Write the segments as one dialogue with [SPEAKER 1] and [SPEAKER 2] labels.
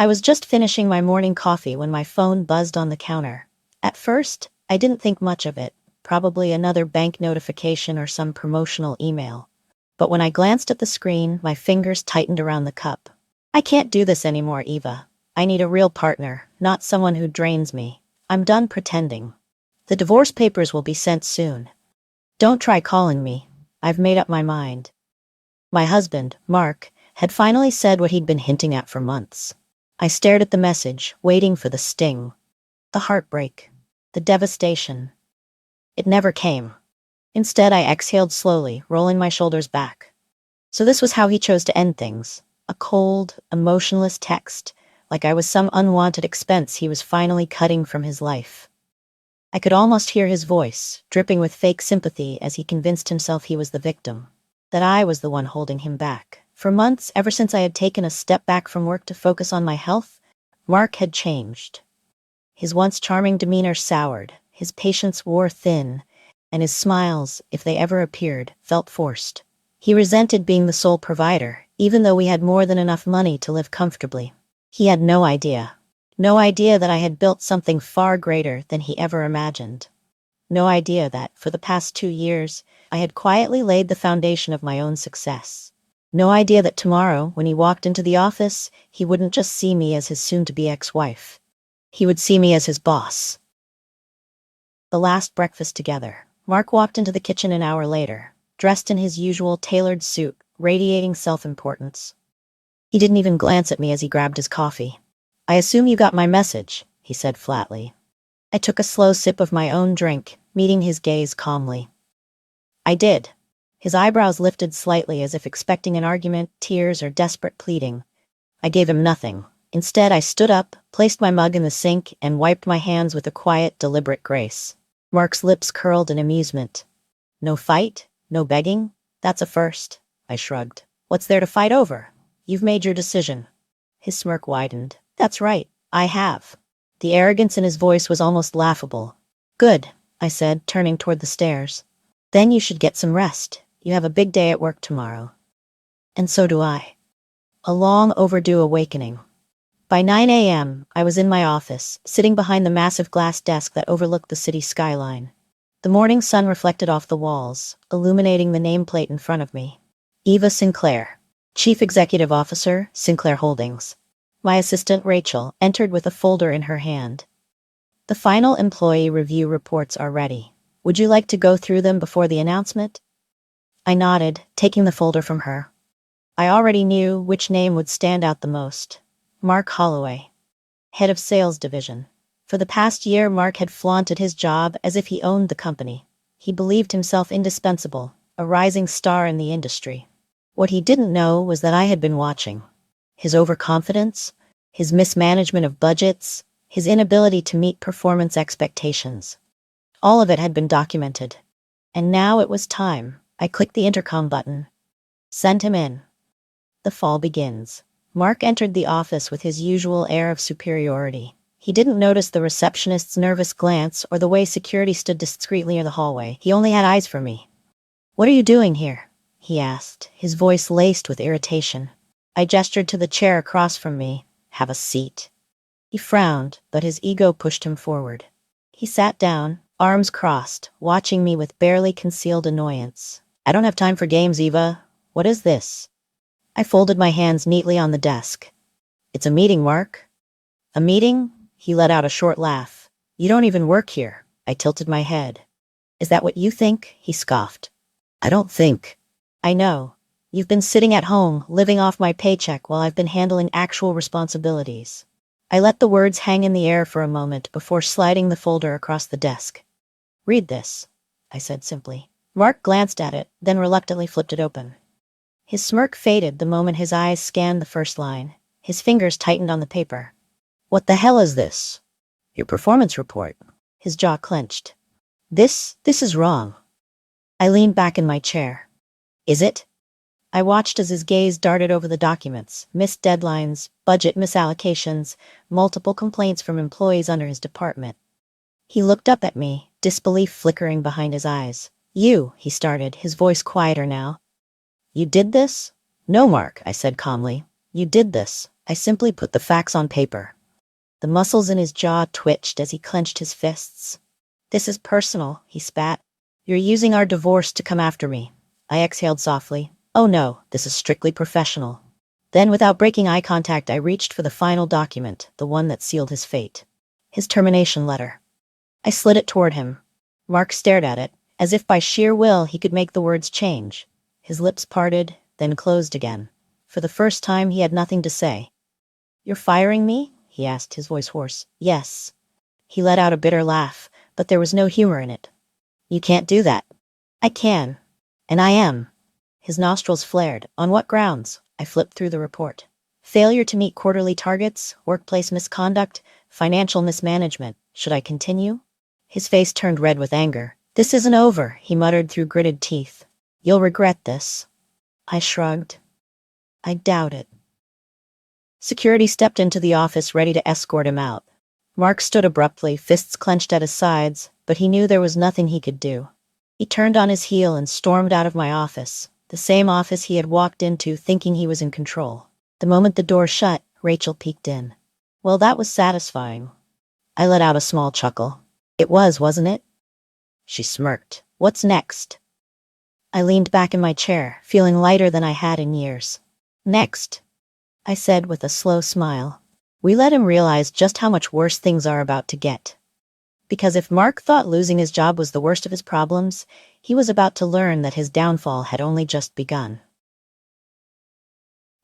[SPEAKER 1] I was just finishing my morning coffee when my phone buzzed on the counter. At first, I didn't think much of it, probably another bank notification or some promotional email. But when I glanced at the screen, my fingers tightened around the cup. I can't do this anymore, Eva. I need a real partner, not someone who drains me. I'm done pretending. The divorce papers will be sent soon. Don't try calling me. I've made up my mind. My husband, Mark, had finally said what he'd been hinting at for months. I stared at the message, waiting for the sting. The heartbreak. The devastation. It never came. Instead, I exhaled slowly, rolling my shoulders back. So this was how he chose to end things. A cold, emotionless text, like I was some unwanted expense he was finally cutting from his life. I could almost hear his voice, dripping with fake sympathy as he convinced himself he was the victim, that I was the one holding him back. For months, ever since I had taken a step back from work to focus on my health, Mark had changed. His once charming demeanor soured, his patience wore thin, and his smiles, if they ever appeared, felt forced. He resented being the sole provider, even though we had more than enough money to live comfortably. He had no idea. No idea that I had built something far greater than he ever imagined. No idea that, for the past 2 years, I had quietly laid the foundation of my own success. No idea that tomorrow, when he walked into the office, he wouldn't just see me as his soon-to-be ex-wife. He would see me as his boss. The last breakfast together. Mark walked into the kitchen an hour later, dressed in his usual tailored suit, radiating self-importance. He didn't even glance at me as he grabbed his coffee. "I assume you got my message," he said flatly. I took a slow sip of my own drink, meeting his gaze calmly. "I did." His eyebrows lifted slightly as if expecting an argument, tears, or desperate pleading. I gave him nothing. Instead, I stood up, placed my mug in the sink, and wiped my hands with a quiet, deliberate grace. Mark's lips curled in amusement. "No fight? No begging? That's a first," I shrugged. "What's there to fight over? You've made your decision." His smirk widened. "That's right, I have." The arrogance in his voice was almost laughable. "Good," I said, turning toward the stairs. "Then you should get some rest. You have a big day at work tomorrow." And so do I. A long overdue awakening. By 9 a.m., I was in my office, sitting behind the massive glass desk that overlooked the city skyline. The morning sun reflected off the walls, illuminating the nameplate in front of me. Eva Sinclair, Chief Executive Officer, Sinclair Holdings. My assistant, Rachel, entered with a folder in her hand. "The final employee review reports are ready. Would you like to go through them before the announcement?" I nodded, taking the folder from her. I already knew which name would stand out the most. Mark Holloway, head of sales division. For the past year, Mark had flaunted his job as if he owned the company. He believed himself indispensable, a rising star in the industry. What he didn't know was that I had been watching. His overconfidence, his mismanagement of budgets, his inability to meet performance expectations. All of it had been documented. And now it was time. I clicked the intercom button. "Send him in." The fall begins. Mark entered the office with his usual air of superiority. He didn't notice the receptionist's nervous glance or the way security stood discreetly in the hallway. He only had eyes for me. "What are you doing here?" he asked, his voice laced with irritation. I gestured to the chair across from me. "Have a seat." He frowned, but his ego pushed him forward. He sat down, arms crossed, watching me with barely concealed annoyance. "I don't have time for games, Eva. What is this?" I folded my hands neatly on the desk. "It's a meeting, Mark." "A meeting?" He let out a short laugh. "You don't even work here." I tilted my head. "Is that what you think?" He scoffed. "I don't think." "I know. You've been sitting at home, living off my paycheck while I've been handling actual responsibilities." I let the words hang in the air for a moment before sliding the folder across the desk. "Read this," I said simply. Mark glanced at it, then reluctantly flipped it open. His smirk faded the moment his eyes scanned the first line. His fingers tightened on the paper. "What the hell is this?" "Your performance report." His jaw clenched. This is wrong." I leaned back in my chair. "Is it?" I watched as his gaze darted over the documents, missed deadlines, budget misallocations, multiple complaints from employees under his department. He looked up at me, disbelief flickering behind his eyes. "You," he started, his voice quieter now. "You did this?" "No, Mark," I said calmly. "You did this. I simply put the facts on paper. The muscles in his jaw twitched as he clenched his fists. This is personal, he spat. You're using our divorce to come after me. I exhaled softly. Oh no, this is strictly professional. Then, without breaking eye contact, I reached for the final document, the one that sealed his fate. His termination letter. I slid it toward him. Mark stared at it, as if by sheer will he could make the words change. His lips parted, then closed again. For the first time, he had nothing to say. You're firing me? He asked, his voice hoarse. Yes. He let out a bitter laugh, but there was no humor in it. You can't do that. I can. And I am. His nostrils flared. On what grounds? I flipped through the report. Failure to meet quarterly targets, workplace misconduct, financial mismanagement. Should I continue? His face turned red with anger. This isn't over, he muttered through gritted teeth. You'll regret this. I shrugged. I doubt it. Security stepped into the office ready to escort him out. Mark stood abruptly, fists clenched at his sides, but he knew there was nothing he could do. He turned on his heel and stormed out of my office, the same office he had walked into thinking he was in control. The moment the door shut, Rachel peeked in. Well, that was satisfying. I let out a small chuckle. It was, wasn't it? She smirked. What's next? I leaned back in my chair, feeling lighter than I had in years. Next, I said with a slow smile. We let him realize just how much worse things are about to get. Because if Mark thought losing his job was the worst of his problems, he was about to learn that his downfall had only just begun.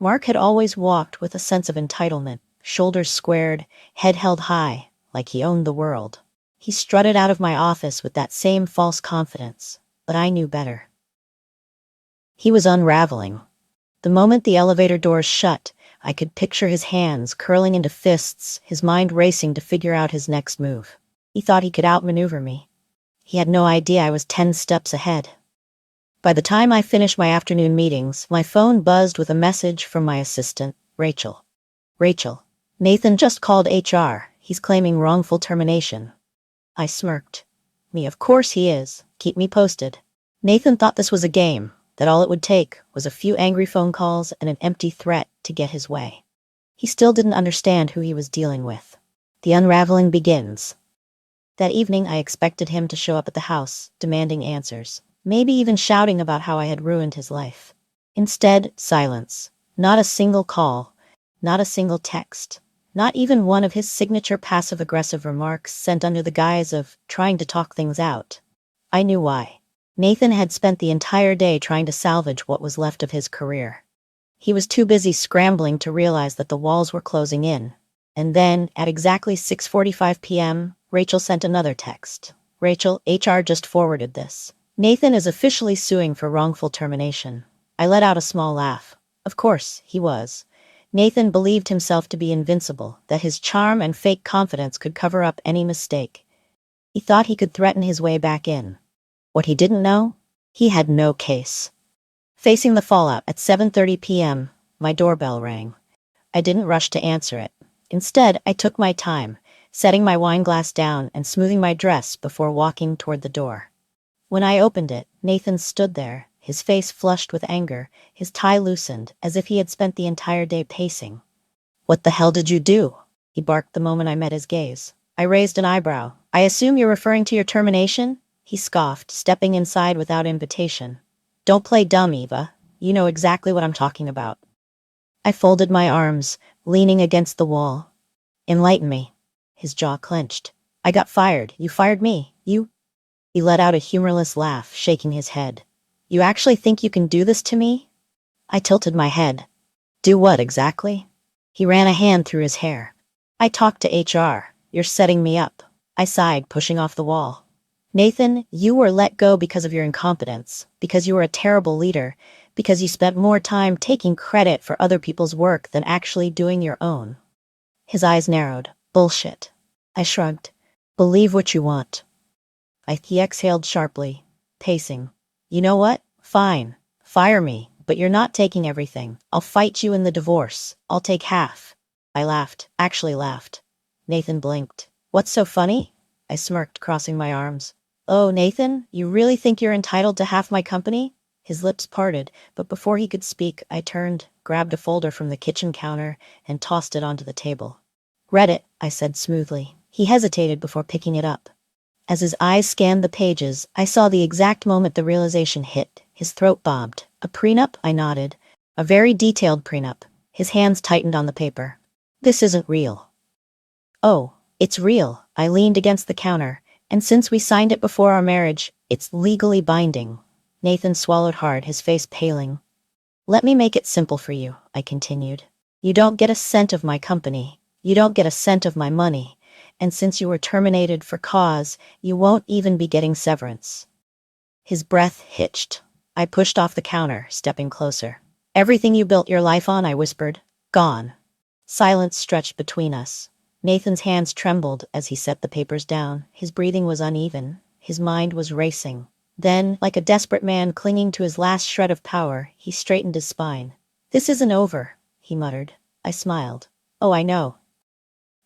[SPEAKER 1] Mark had always walked with a sense of entitlement, shoulders squared, head held high, like he owned the world. He strutted out of my office with that same false confidence, but I knew better. He was unraveling. The moment the elevator doors shut, I could picture his hands curling into fists, his mind racing to figure out his next move. He thought he could outmaneuver me. He had no idea I was 10 steps ahead. By the time I finished my afternoon meetings, my phone buzzed with a message from my assistant, Rachel. Rachel, Nathan just called HR. He's claiming wrongful termination. I smirked. Me, of course he is. Keep me posted. Nathan thought this was a game, that all it would take was a few angry phone calls and an empty threat to get his way. He still didn't understand who he was dealing with. The unraveling begins. That evening I expected him to show up at the house, demanding answers, maybe even shouting about how I had ruined his life. Instead, silence. Not a single call, not a single text, not even one of his signature passive-aggressive remarks sent under the guise of trying to talk things out. I knew why. Nathan had spent the entire day trying to salvage what was left of his career. He was too busy scrambling to realize that the walls were closing in. And then, at exactly 6:45 p.m., Rachel sent another text. Rachel, HR just forwarded this. Nathan is officially suing for wrongful termination. I let out a small laugh. Of course, he was. Nathan believed himself to be invincible, that his charm and fake confidence could cover up any mistake. He thought he could threaten his way back in. What he didn't know? He had no case. Facing the fallout at 7:30 p.m., my doorbell rang. I didn't rush to answer it. Instead, I took my time, setting my wine glass down and smoothing my dress before walking toward the door. When I opened it, Nathan stood there, his face flushed with anger, his tie loosened, as if he had spent the entire day pacing. What the hell did you do? He barked the moment I met his gaze. I raised an eyebrow. I assume you're referring to your termination? He scoffed, stepping inside without invitation. Don't play dumb, Eva. You know exactly what I'm talking about. I folded my arms, leaning against the wall. Enlighten me. His jaw clenched. I got fired. You fired me. You... He let out a humorless laugh, shaking his head. You actually think you can do this to me? I tilted my head. Do what exactly? He ran a hand through his hair. I talked to HR. You're setting me up. I sighed, pushing off the wall. Nathan, you were let go because of your incompetence, because you were a terrible leader, because you spent more time taking credit for other people's work than actually doing your own. His eyes narrowed. Bullshit. I shrugged. Believe what you want. He exhaled sharply, pacing. You know what? Fine. Fire me, but you're not taking everything. I'll fight you in the divorce. I'll take half. I laughed, actually laughed. Nathan blinked. What's so funny? I smirked, crossing my arms. Oh, Nathan, you really think you're entitled to half my company? His lips parted, but before he could speak, I turned, grabbed a folder from the kitchen counter, and tossed it onto the table. "Read it," I said smoothly. He hesitated before picking it up. As his eyes scanned the pages, I saw the exact moment the realization hit. His throat bobbed. "A prenup?" I nodded. "A very detailed prenup." His hands tightened on the paper. "This isn't real." "Oh, it's real." I leaned against the counter. "And since we signed it before our marriage, it's legally binding." Nathan swallowed hard, his face paling. "Let me make it simple for you," I continued. "You don't get a cent of my company. You don't get a cent of my money. And since you were terminated for cause, you won't even be getting severance." His breath hitched. I pushed off the counter, stepping closer. "Everything you built your life on," I whispered, "gone." Silence stretched between us. Nathan's hands trembled as he set the papers down. His breathing was uneven. His mind was racing. Then, like a desperate man clinging to his last shred of power, he straightened his spine. "This isn't over," he muttered. I smiled. "Oh, I know."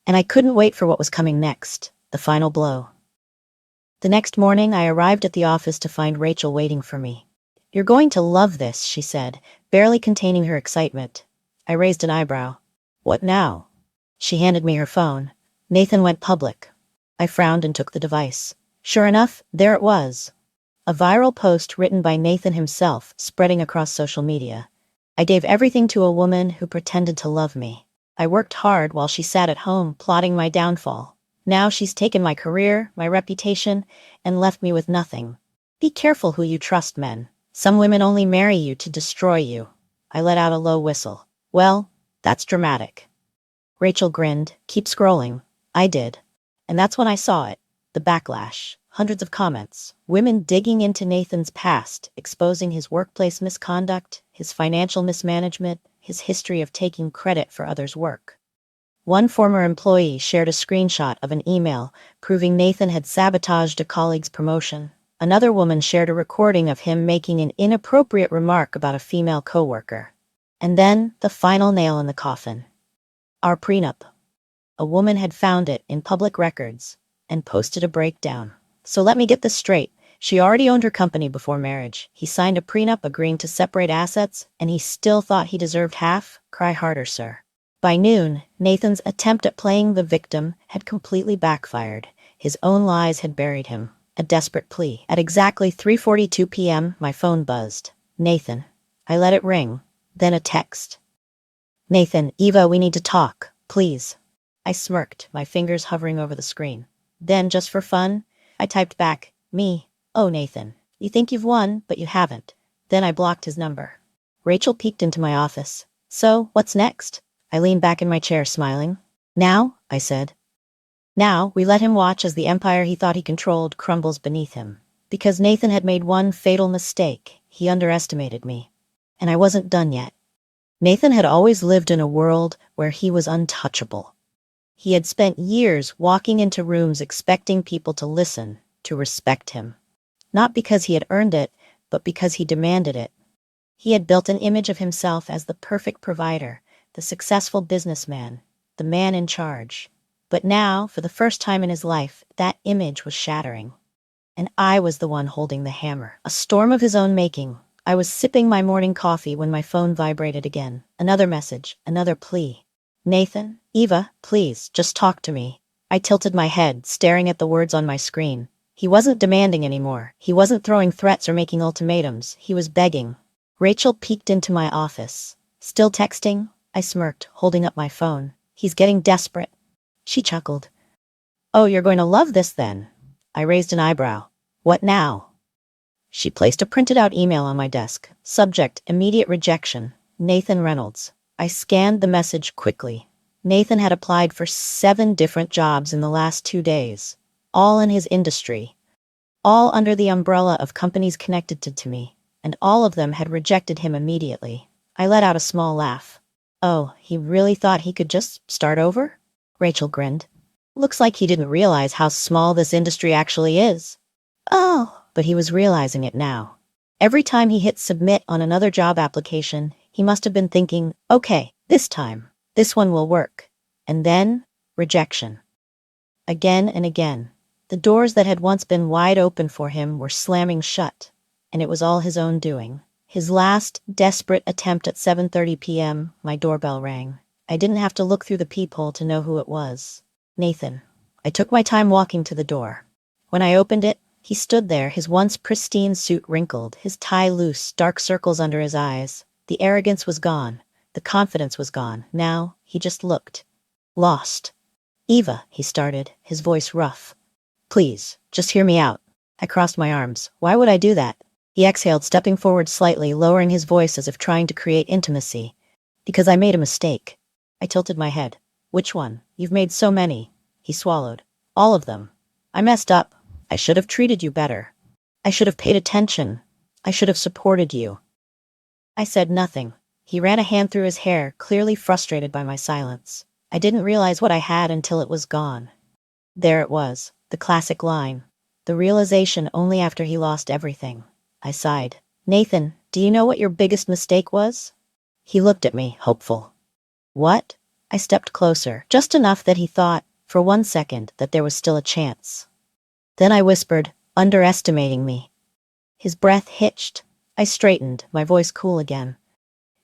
[SPEAKER 1] And I couldn't wait for what was coming next, the final blow. The next morning, I arrived at the office to find Rachel waiting for me. "You're going to love this," she said, barely containing her excitement. I raised an eyebrow. "What now?" She handed me her phone. "Nathan went public." I frowned and took the device. Sure enough, there it was. A viral post written by Nathan himself, spreading across social media. "I gave everything to a woman who pretended to love me. I worked hard while she sat at home, plotting my downfall. Now she's taken my career, my reputation, and left me with nothing. Be careful who you trust, men. Some women only marry you to destroy you." I let out a low whistle. "Well, that's dramatic." Rachel grinned. "Keep scrolling." I did. And that's when I saw it. The backlash. Hundreds of comments. Women digging into Nathan's past, exposing his workplace misconduct, his financial mismanagement, his history of taking credit for others' work. One former employee shared a screenshot of an email proving Nathan had sabotaged a colleague's promotion. Another woman shared a recording of him making an inappropriate remark about a female coworker. And then, the final nail in the coffin. Our prenup. A woman had found it in public records and posted a breakdown. So let me get this straight. She already owned her company before marriage. He signed a prenup agreeing to separate assets, and he still thought he deserved half? Cry harder, sir. By noon, Nathan's attempt at playing the victim had completely backfired. His own lies had buried him. A desperate plea. At exactly 3:42 p.m., my phone buzzed. "Nathan." I let it ring. Then a text. "Nathan, Eva, we need to talk. Please." I smirked, my fingers hovering over the screen. Then, just for fun, I typed back, "Me. Oh, Nathan. You think you've won, but you haven't." Then I blocked his number. Rachel peeked into my office. "So, what's next?" I leaned back in my chair, smiling. "Now," I said. "Now, we let him watch as the empire he thought he controlled crumbles beneath him. Because Nathan had made one fatal mistake. He underestimated me. And I wasn't done yet. Nathan had always lived in a world where he was untouchable. He had spent years walking into rooms expecting people to listen, to respect him. Not because he had earned it, but because he demanded it. He had built an image of himself as the perfect provider, the successful businessman, the man in charge. But now, for the first time in his life, that image was shattering. And I was the one holding the hammer. A storm of his own making. I was sipping my morning coffee when my phone vibrated again. Another message, another plea. "Nathan, Eva, please, just talk to me." I tilted my head, staring at the words on my screen. He wasn't demanding anymore. He wasn't throwing threats or making ultimatums. He was begging. Rachel peeked into my office. "Still texting?" I smirked, holding up my phone. "He's getting desperate." She chuckled. "Oh, you're going to love this then." I raised an eyebrow. "What now?" She placed a printed-out email on my desk. Subject, immediate rejection. Nathan Reynolds. I scanned the message quickly. Nathan had applied for 7 different jobs in the last 2 days. All in his industry. All under the umbrella of companies connected to me. And all of them had rejected him immediately. I let out a small laugh. "Oh, he really thought he could just start over?" Rachel grinned. "Looks like he didn't realize how small this industry actually is." Oh, but he was realizing it now. Every time he hit submit on another job application, he must have been thinking, "Okay, this time, this one will work." And then, rejection. Again and again. The doors that had once been wide open for him were slamming shut. And it was all his own doing. His last, desperate attempt at 7:30 p.m., my doorbell rang. I didn't have to look through the peephole to know who it was. Nathan. I took my time walking to the door. When I opened it, he stood there, his once pristine suit wrinkled, his tie loose, dark circles under his eyes. The arrogance was gone. The confidence was gone. Now, he just looked. Lost. Eva, he started, his voice rough. Please, just hear me out. I crossed my arms. Why would I do that? He exhaled, stepping forward slightly, lowering his voice as if trying to create intimacy. Because I made a mistake. I tilted my head. Which one? You've made so many. He swallowed. All of them. I messed up. I should have treated you better. I should have paid attention. I should have supported you. I said nothing. He ran a hand through his hair, clearly frustrated by my silence. I didn't realize what I had until it was gone. There it was, the classic line. The realization only after he lost everything. I sighed. Nathan, do you know what your biggest mistake was? He looked at me, hopeful. What? I stepped closer, just enough that he thought, for 1 second, that there was still a chance. Then I whispered, underestimating me. His breath hitched. I straightened, my voice cool again.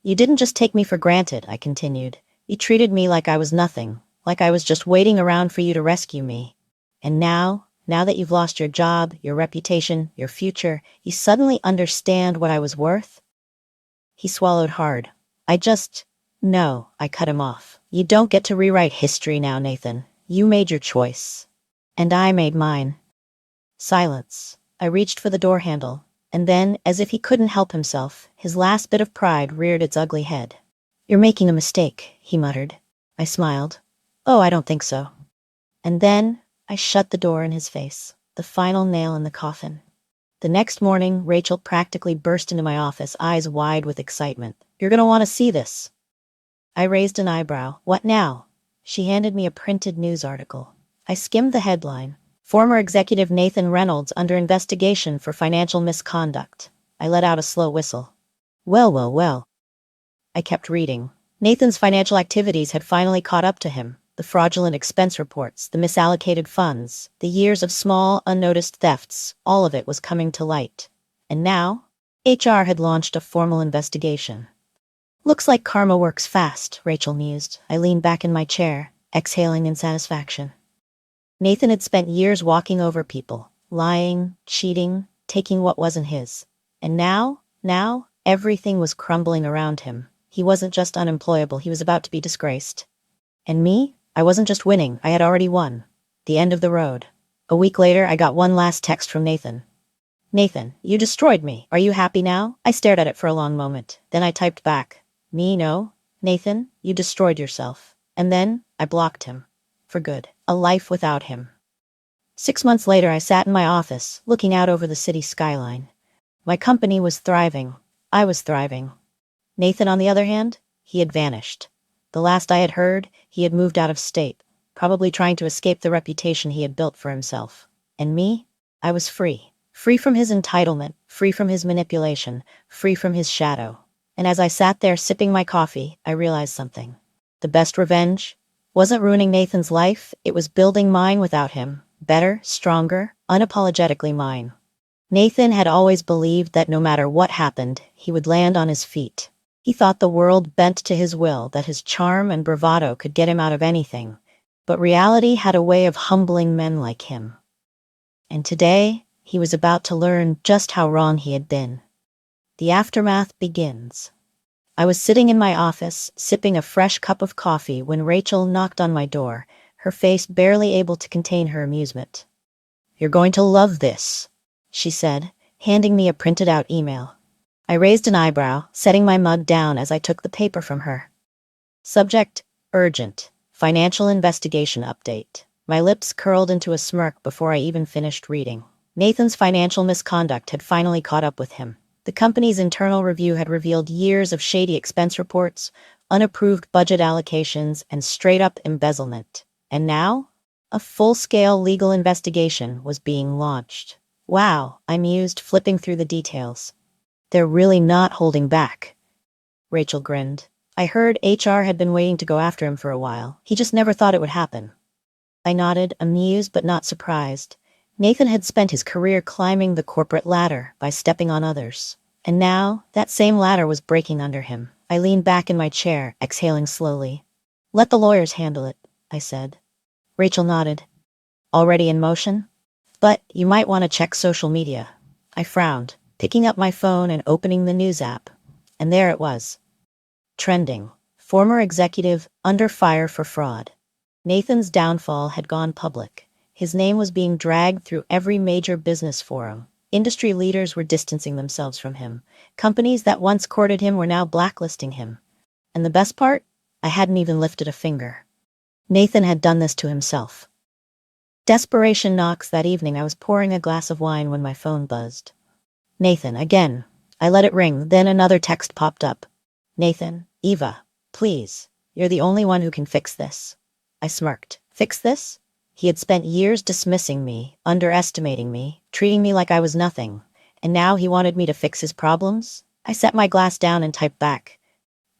[SPEAKER 1] You didn't just take me for granted, I continued. You treated me like I was nothing, like I was just waiting around for you to rescue me. And now that you've lost your job, your reputation, your future, you suddenly understand what I was worth? He swallowed hard. No, I cut him off. You don't get to rewrite history now, Nathan. You made your choice. And I made mine. Silence. I reached for the door handle, and then, as if he couldn't help himself, his last bit of pride reared its ugly head. You're making a mistake, he muttered. I smiled. Oh, I don't think so. And then, I shut the door in his face, the final nail in the coffin. The next morning, Rachel practically burst into my office, eyes wide with excitement. You're gonna want to see this. I raised an eyebrow. What now? She handed me a printed news article. I skimmed the headline. Former executive Nathan Reynolds under investigation for financial misconduct. I let out a slow whistle. Well. I kept reading. Nathan's financial activities had finally caught up to him. The fraudulent expense reports, the misallocated funds, the years of small, unnoticed thefts, all of it was coming to light. And now, HR had launched a formal investigation. Looks like karma works fast, Rachel mused. I leaned back in my chair, exhaling in satisfaction. Nathan had spent years walking over people, lying, cheating, taking what wasn't his. And now, everything was crumbling around him. He wasn't just unemployable, he was about to be disgraced. And me? I wasn't just winning, I had already won. The end of the road. A week later, I got one last text from Nathan. Nathan, you destroyed me. Are you happy now? I stared at it for a long moment. Then I typed back. Me, no. Nathan, you destroyed yourself. And then, I blocked him. For good. A life without him. 6 months later, I sat in my office, looking out over the city skyline. My company was thriving. I was thriving. Nathan, on the other hand, he had vanished. The last I had heard, he had moved out of state, probably trying to escape the reputation he had built for himself. And me? I was free. Free from his entitlement, free from his manipulation, free from his shadow. And as I sat there sipping my coffee, I realized something. The best revenge wasn't ruining Nathan's life, it was building mine without him. Better, stronger, unapologetically mine. Nathan had always believed that no matter what happened, he would land on his feet. He thought the world bent to his will, that his charm and bravado could get him out of anything. But reality had a way of humbling men like him. And today, he was about to learn just how wrong he had been. The aftermath begins. I was sitting in my office, sipping a fresh cup of coffee when Rachel knocked on my door, her face barely able to contain her amusement. You're going to love this, she said, handing me a printed-out email. I raised an eyebrow, setting my mug down as I took the paper from her. Subject, urgent, financial investigation update. My lips curled into a smirk before I even finished reading. Nathan's financial misconduct had finally caught up with him. The company's internal review had revealed years of shady expense reports, unapproved budget allocations, and straight-up embezzlement. And now, a full-scale legal investigation was being launched. Wow, I mused, flipping through the details. They're really not holding back. Rachel grinned. I heard HR had been waiting to go after him for a while. He just never thought it would happen. I nodded, amused but not surprised. Nathan had spent his career climbing the corporate ladder by stepping on others. And now, that same ladder was breaking under him. I leaned back in my chair, exhaling slowly. "Let the lawyers handle it," I said. Rachel nodded. "Already in motion? But you might want to check social media." I frowned, picking up my phone and opening the news app. And there it was. Trending. Former executive under fire for fraud. Nathan's downfall had gone public. His name was being dragged through every major business forum. Industry leaders were distancing themselves from him. Companies that once courted him were now blacklisting him. And the best part? I hadn't even lifted a finger. Nathan had done this to himself. Desperation knocks. That evening I was pouring a glass of wine when my phone buzzed. Nathan, again. I let it ring, then another text popped up. "Nathan, Eva, please. You're the only one who can fix this." I smirked. Fix this? He had spent years dismissing me, underestimating me, treating me like I was nothing. And now he wanted me to fix his problems? I set my glass down and typed back.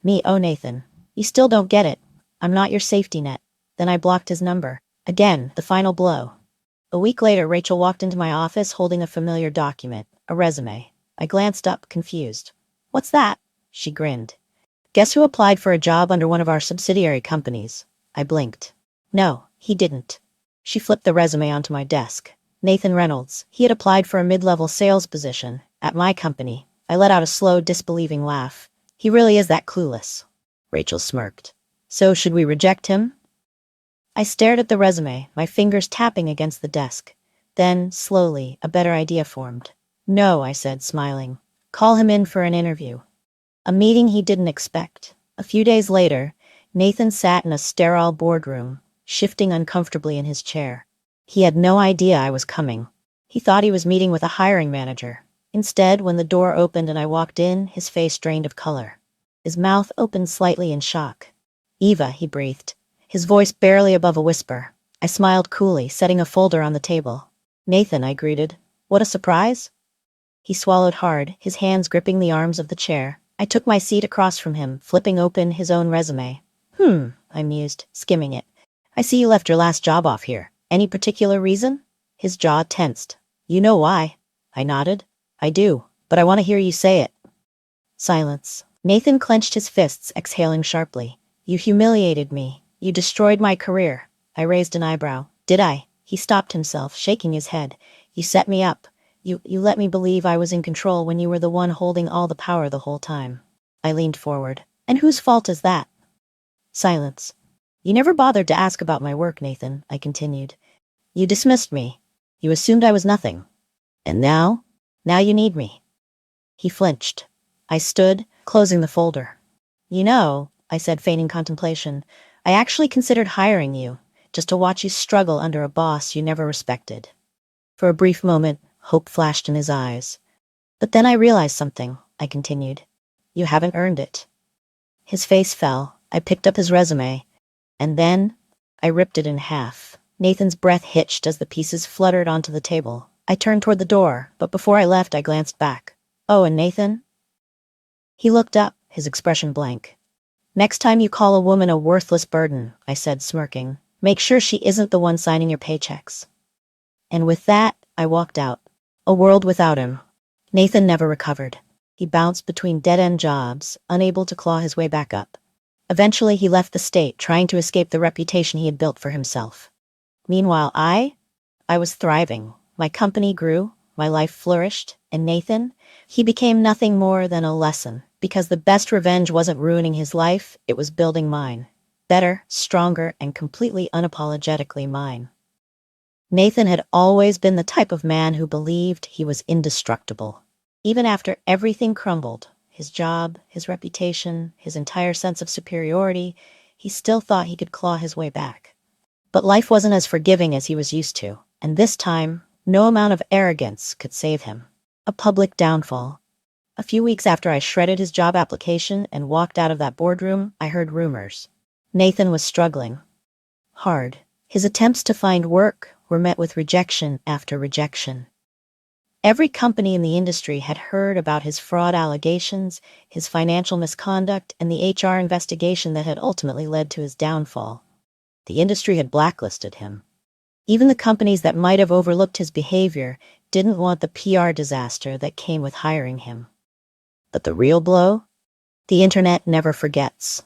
[SPEAKER 1] "Me, oh Nathan. You still don't get it. I'm not your safety net." Then I blocked his number. Again, the final blow. A week later, Rachel walked into my office holding a familiar document, a resume. I glanced up, confused. "What's that?" She grinned. "Guess who applied for a job under one of our subsidiary companies?" I blinked. "No, he didn't." She flipped the resume onto my desk. "Nathan Reynolds. He had applied for a mid-level sales position at my company." I let out a slow, disbelieving laugh. "He really is that clueless." Rachel smirked. "So should we reject him?" I stared at the resume, my fingers tapping against the desk. Then, slowly, a better idea formed. "No," I said, smiling. "Call him in for an interview." A meeting he didn't expect. A few days later, Nathan sat in a sterile boardroom, shifting uncomfortably in his chair. He had no idea I was coming. He thought he was meeting with a hiring manager. Instead, when the door opened and I walked in, his face drained of color. His mouth opened slightly in shock. "Eva," he breathed, his voice barely above a whisper. I smiled coolly, setting a folder on the table. "Nathan," I greeted. "What a surprise." He swallowed hard, his hands gripping the arms of the chair. I took my seat across from him, flipping open his own resume. I mused, skimming it. "I see you left your last job off here. Any particular reason?" His jaw tensed. "You know why." I nodded. "I do, but I want to hear you say it." Silence. Nathan clenched his fists, exhaling sharply. "You humiliated me. You destroyed my career." I raised an eyebrow. "Did I?" He stopped himself, shaking his head. "You set me up. You let me believe I was in control when you were the one holding all the power the whole time." I leaned forward. "And whose fault is that?" Silence. "You never bothered to ask about my work, Nathan," I continued. "You dismissed me. You assumed I was nothing. And now? Now you need me." He flinched. I stood, closing the folder. "You know," I said, feigning contemplation, "I actually considered hiring you, just to watch you struggle under a boss you never respected." For a brief moment, hope flashed in his eyes. "But then I realized something," I continued. "You haven't earned it." His face fell. I picked up his resume. And then, I ripped it in half. Nathan's breath hitched as the pieces fluttered onto the table. I turned toward the door, but before I left, I glanced back. "Oh, and Nathan?" He looked up, his expression blank. "Next time you call a woman a worthless burden," I said, smirking, "make sure she isn't the one signing your paychecks." And with that, I walked out. A world without him. Nathan never recovered. He bounced between dead-end jobs, unable to claw his way back up. Eventually, he left the state, trying to escape the reputation he had built for himself. Meanwhile, I was thriving. My company grew, my life flourished, and Nathan, he became nothing more than a lesson, because the best revenge wasn't ruining his life, it was building mine. Better, stronger, and completely unapologetically mine. Nathan had always been the type of man who believed he was indestructible. Even after everything crumbled, his job, his reputation, his entire sense of superiority, he still thought he could claw his way back. But life wasn't as forgiving as he was used to, and this time, no amount of arrogance could save him. A public downfall. A few weeks after I shredded his job application and walked out of that boardroom, I heard rumors. Nathan was struggling. Hard. His attempts to find work were met with rejection after rejection. Every company in the industry had heard about his fraud allegations, his financial misconduct, and the HR investigation that had ultimately led to his downfall. The industry had blacklisted him. Even the companies that might have overlooked his behavior didn't want the PR disaster that came with hiring him. But the real blow? The internet never forgets.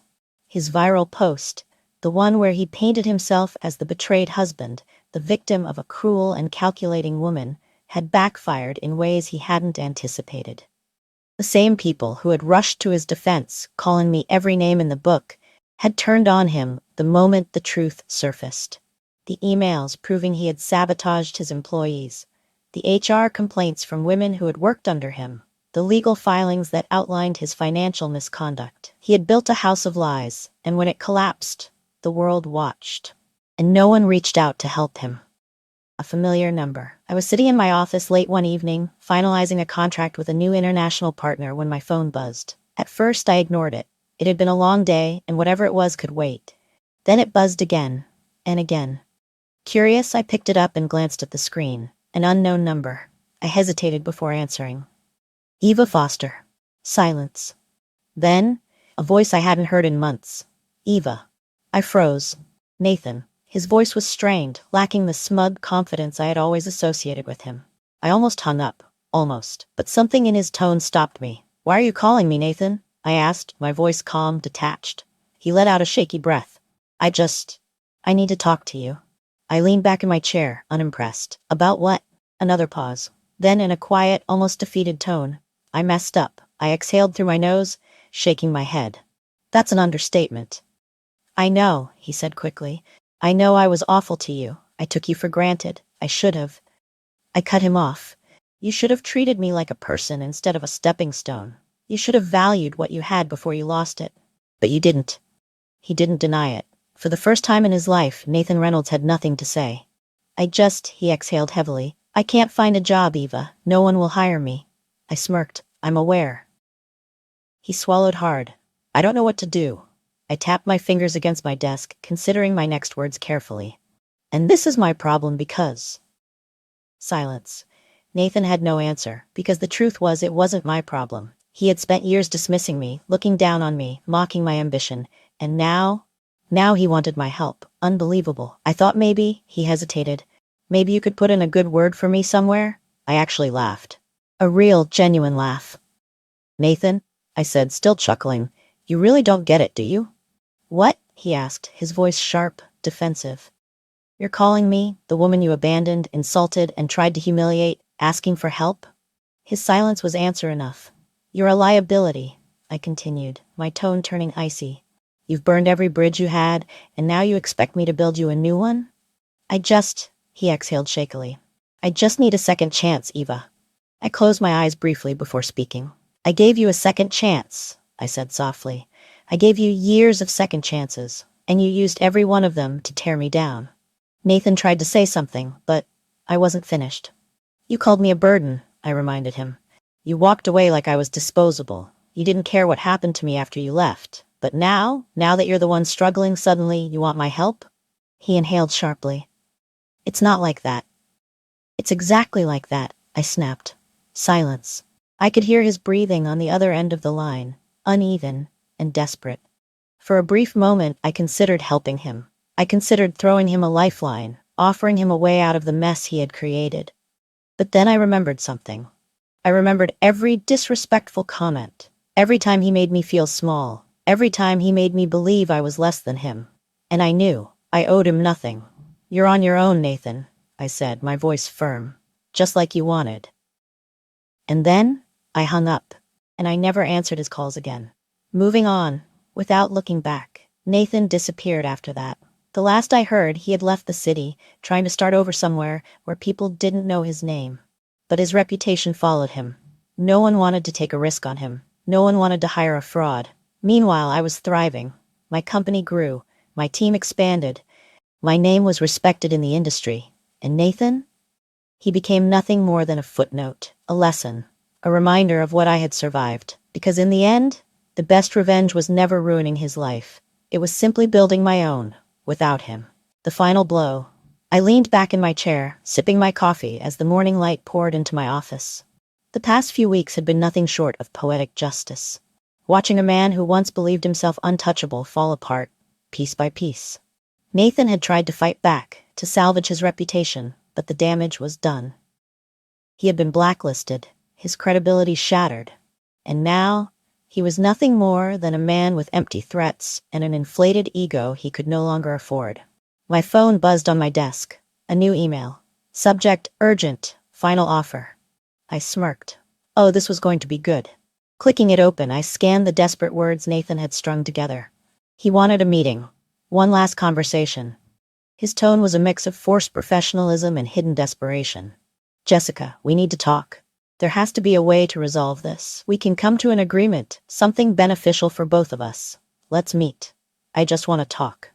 [SPEAKER 1] His viral post, the one where he painted himself as the betrayed husband, the victim of a cruel and calculating woman, had backfired in ways he hadn't anticipated. The same people who had rushed to his defense, calling me every name in the book, had turned on him the moment the truth surfaced. The emails proving he had sabotaged his employees, the HR complaints from women who had worked under him, the legal filings that outlined his financial misconduct. He had built a house of lies, and when it collapsed, the world watched. And no one reached out to help him. A familiar number. I was sitting in my office late one evening, finalizing a contract with a new international partner when my phone buzzed. At first, I ignored it. It had been a long day, and whatever it was could wait. Then it buzzed again, and again. Curious, I picked it up and glanced at the screen. An unknown number. I hesitated before answering. Eva Foster. Silence. Then, a voice I hadn't heard in months. Eva. I froze. Nathan. His voice was strained, lacking the smug confidence I had always associated with him. I almost hung up. Almost. But something in his tone stopped me. Why are you calling me, Nathan? I asked, my voice calm, detached. He let out a shaky breath. I need to talk to you. I leaned back in my chair, unimpressed. About what? Another pause. Then, in a quiet, almost defeated tone, I messed up. I exhaled through my nose, shaking my head. That's an understatement. I know, he said quickly. I know I was awful to you. I took you for granted. I should have. I cut him off. You should have treated me like a person instead of a stepping stone. You should have valued what you had before you lost it. But you didn't. He didn't deny it. For the first time in his life, Nathan Reynolds had nothing to say. He exhaled heavily. I can't find a job, Eva. No one will hire me. I smirked. I'm aware. He swallowed hard. I don't know what to do. I tapped my fingers against my desk, considering my next words carefully. And this is my problem because... Silence. Nathan had no answer, because the truth was it wasn't my problem. He had spent years dismissing me, looking down on me, mocking my ambition, and now he wanted my help. Unbelievable. I thought maybe, he hesitated, maybe you could put in a good word for me somewhere? I actually laughed. A real, genuine laugh. Nathan, I said, still chuckling, you really don't get it, do you? What? He asked, his voice sharp, defensive. You're calling me, the woman you abandoned, insulted, and tried to humiliate, asking for help? His silence was answer enough. You're a liability, I continued, my tone turning icy. You've burned every bridge you had, and now you expect me to build you a new one? He exhaled shakily. I just need a second chance, Eva. I closed my eyes briefly before speaking. I gave you a second chance, I said softly. I gave you years of second chances, and you used every one of them to tear me down. Nathan tried to say something, but I wasn't finished. You called me a burden, I reminded him. You walked away like I was disposable. You didn't care what happened to me after you left. But now that you're the one struggling, suddenly you want my help? He inhaled sharply. It's not like that. It's exactly like that, I snapped. Silence. I could hear his breathing on the other end of the line, uneven and desperate. For a brief moment, I considered helping him. I considered throwing him a lifeline, offering him a way out of the mess he had created. But then I remembered something. I remembered every disrespectful comment, every time he made me feel small, every time he made me believe I was less than him. And I knew I owed him nothing. You're on your own, Nathan, I said, my voice firm, just like you wanted. And then I hung up, and I never answered his calls again. Moving on, without looking back, Nathan disappeared after that. The last I heard, he had left the city, trying to start over somewhere where people didn't know his name. But his reputation followed him. No one wanted to take a risk on him. No one wanted to hire a fraud. Meanwhile, I was thriving. My company grew. My team expanded. My name was respected in the industry. And Nathan? He became nothing more than a footnote, a lesson, a reminder of what I had survived. Because in the end, the best revenge was never ruining his life. It was simply building my own, without him. The final blow. I leaned back in my chair, sipping my coffee as the morning light poured into my office. The past few weeks had been nothing short of poetic justice. Watching a man who once believed himself untouchable fall apart, piece by piece. Nathan had tried to fight back, to salvage his reputation, but the damage was done. He had been blacklisted, his credibility shattered. And now, he was nothing more than a man with empty threats and an inflated ego he could no longer afford. My phone buzzed on my desk. A new email. Subject: urgent. Final offer. I smirked. Oh, this was going to be good. Clicking it open, I scanned the desperate words Nathan had strung together. He wanted a meeting. One last conversation. His tone was a mix of forced professionalism and hidden desperation. Jessica, we need to talk. There has to be a way to resolve this. We can come to an agreement, something beneficial for both of us. Let's meet. I just want to talk.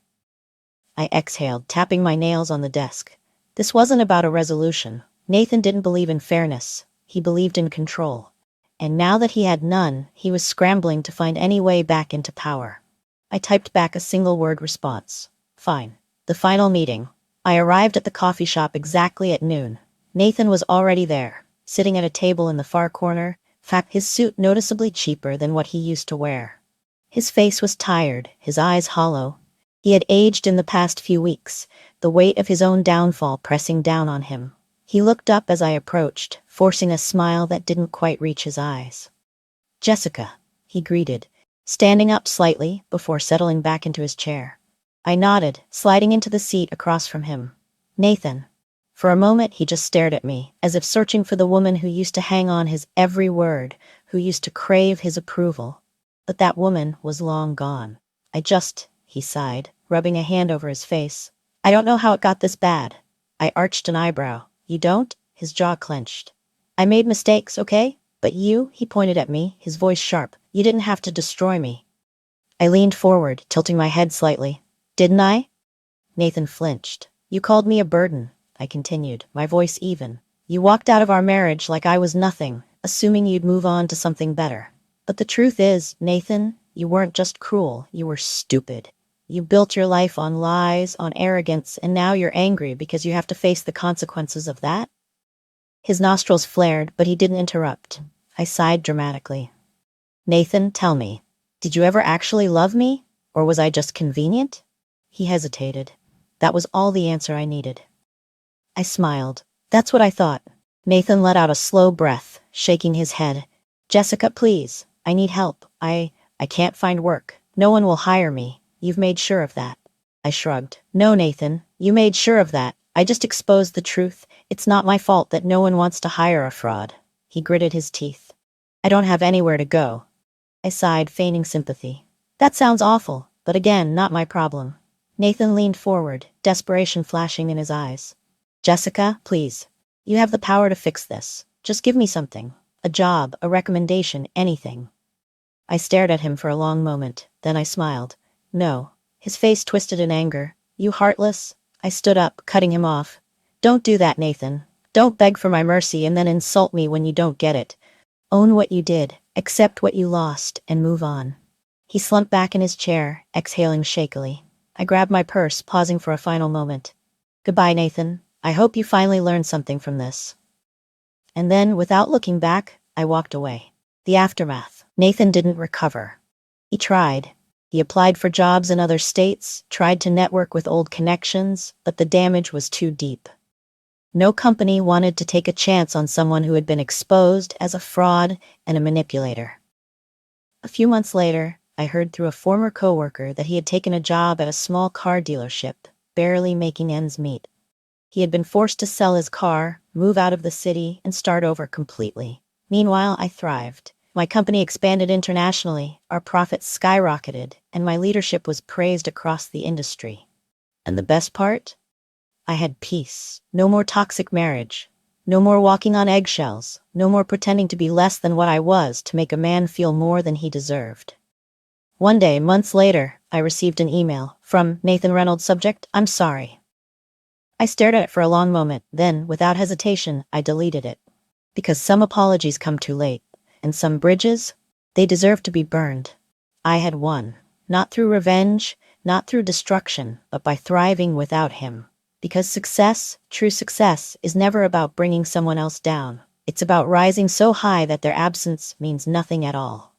[SPEAKER 1] I exhaled, tapping my nails on the desk. This wasn't about a resolution. Nathan didn't believe in fairness. He believed in control. And now that he had none, he was scrambling to find any way back into power. I typed back a single-word response. Fine. The final meeting. I arrived at the coffee shop exactly at noon. Nathan was already there, sitting at a table in the far corner, his suit noticeably cheaper than what he used to wear. His face was tired, his eyes hollow. He had aged in the past few weeks, the weight of his own downfall pressing down on him. He looked up as I approached, forcing a smile that didn't quite reach his eyes. Jessica, he greeted, standing up slightly before settling back into his chair. I nodded, sliding into the seat across from him. Nathan. For a moment he just stared at me, as if searching for the woman who used to hang on his every word, who used to crave his approval. But that woman was long gone. He sighed, rubbing a hand over his face. I don't know how it got this bad. I arched an eyebrow. You don't? His jaw clenched. I made mistakes, okay? But you, he pointed at me, his voice sharp. You didn't have to destroy me. I leaned forward, tilting my head slightly. Didn't I? Nathan flinched. You called me a burden, I continued, my voice even. You walked out of our marriage like I was nothing, assuming you'd move on to something better. But the truth is, Nathan, you weren't just cruel, you were stupid. You built your life on lies, on arrogance, and now you're angry because you have to face the consequences of that? His nostrils flared, but he didn't interrupt. I sighed dramatically. Nathan, tell me, did you ever actually love me? Or was I just convenient? He hesitated. That was all the answer I needed. I smiled. That's what I thought. Nathan let out a slow breath, shaking his head. Jessica, please. I need help. I can't find work. No one will hire me. You've made sure of that. I shrugged. No, Nathan. You made sure of that. I just exposed the truth. It's not my fault that no one wants to hire a fraud. He gritted his teeth. I don't have anywhere to go. I sighed, feigning sympathy. That sounds awful, but again, not my problem. Nathan leaned forward, desperation flashing in his eyes. Jessica, please. You have the power to fix this. Just give me something. A job, a recommendation, anything. I stared at him for a long moment, then I smiled. No. His face twisted in anger. You heartless? I stood up, cutting him off. Don't do that, Nathan. Don't beg for my mercy and then insult me when you don't get it. Own what you did, accept what you lost, and move on. He slumped back in his chair, exhaling shakily. I grabbed my purse, pausing for a final moment. Goodbye, Nathan. I hope you finally learned something from this. And then, without looking back, I walked away. The aftermath. Nathan didn't recover. He tried. He applied for jobs in other states, tried to network with old connections, but the damage was too deep. No company wanted to take a chance on someone who had been exposed as a fraud and a manipulator. A few months later, I heard through a former coworker that he had taken a job at a small car dealership, barely making ends meet. He had been forced to sell his car, move out of the city, and start over completely. Meanwhile, I thrived. My company expanded internationally, our profits skyrocketed, and my leadership was praised across the industry. And the best part? I had peace. No more toxic marriage. No more walking on eggshells. No more pretending to be less than what I was to make a man feel more than he deserved. One day, months later, I received an email from Nathan Reynolds. Subject: I'm sorry. I stared at it for a long moment, then, without hesitation, I deleted it. Because some apologies come too late, and some bridges, they deserve to be burned. I had won. Not through revenge, not through destruction, but by thriving without him. Because success, true success, is never about bringing someone else down. It's about rising so high that their absence means nothing at all.